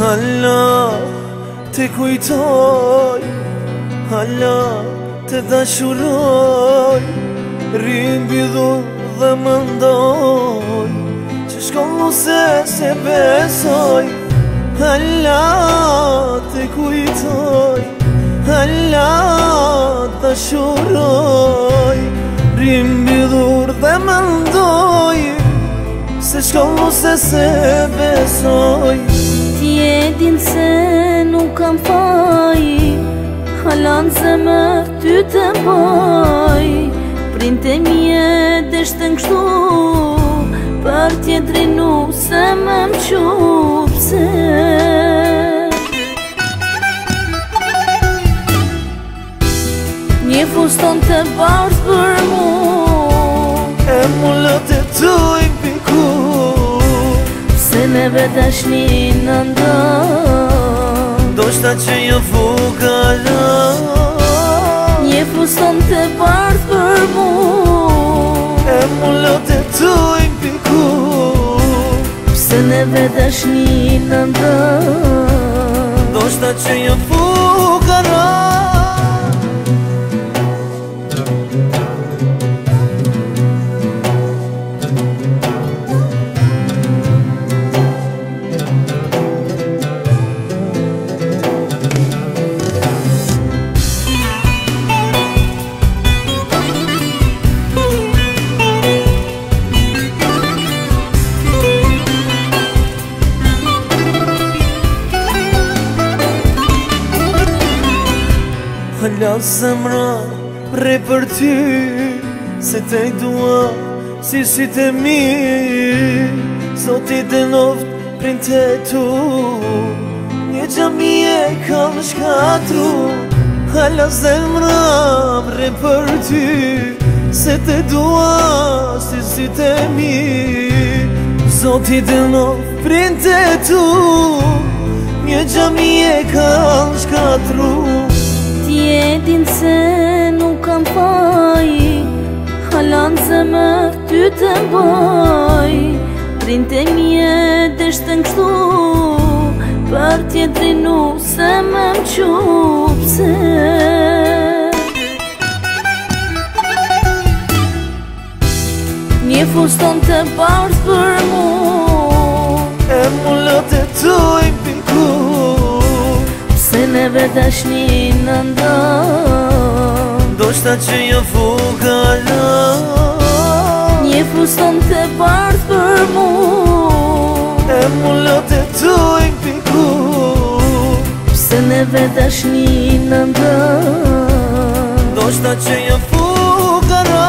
Hala te kujtoj, hala te dashuroj, rimbidhur dhe mendoj që shkollu se besoj. Hala te kujtoj, hala dashuroj, rimbidhur dhe mendoj se shkollu se besoj. Ti e din se nuk kam faj, hala në zemër ty të boj. Printe mje deshte n'kështu, për tjetrin nuk se më m'qup se. Një fuston të bardh për mu, e mullët e tuj piku, se neve dashni në ndon, do shta që një fukara. Një fuston të bardh për mu, e mullët e tuj piku, se neve dashni në ndon, do shta që një fukara. Hala zemra re për ty, se te i dua si sytë e mi. Zoti dhe noft printe tu, një gjami e ka në shkatru. Hala zemra re për ty, se te dua si sytë e mi. Zoti dhe noft printe tu, një gjami e ka në shkatru. Ti e din se nuk kam faj, hala në zemër ty të boj. Printe mje deshte n'kështu, për tjetrin nuk se më m'qup se. Një fuston të bardh për mu, e mullët e tuj piku, se neve dashni në ndon, do shta që një fukara. Një fuston të bardh për mu, e mullët e tuj piku, se neve dashni në ndon, do shta që një fukara.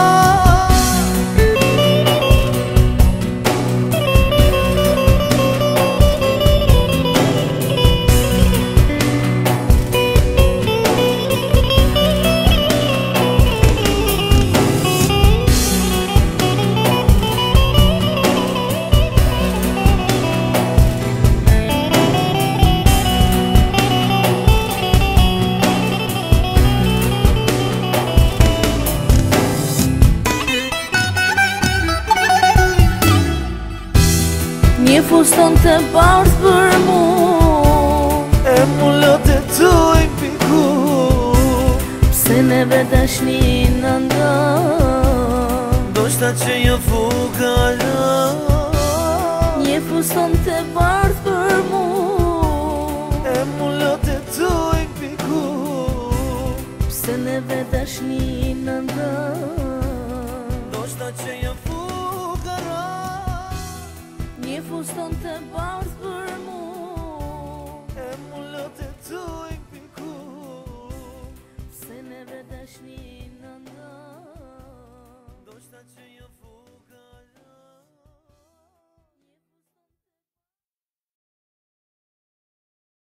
Një fuston të bardh për mu, e mullët e tuj piku, se neve dashni në ndon, do shta që një fukara. Një fuston të bardh për mu, e mullët e tuj piku, se neve dashni në ndon, do shta që një fukara. Një fuston të bardh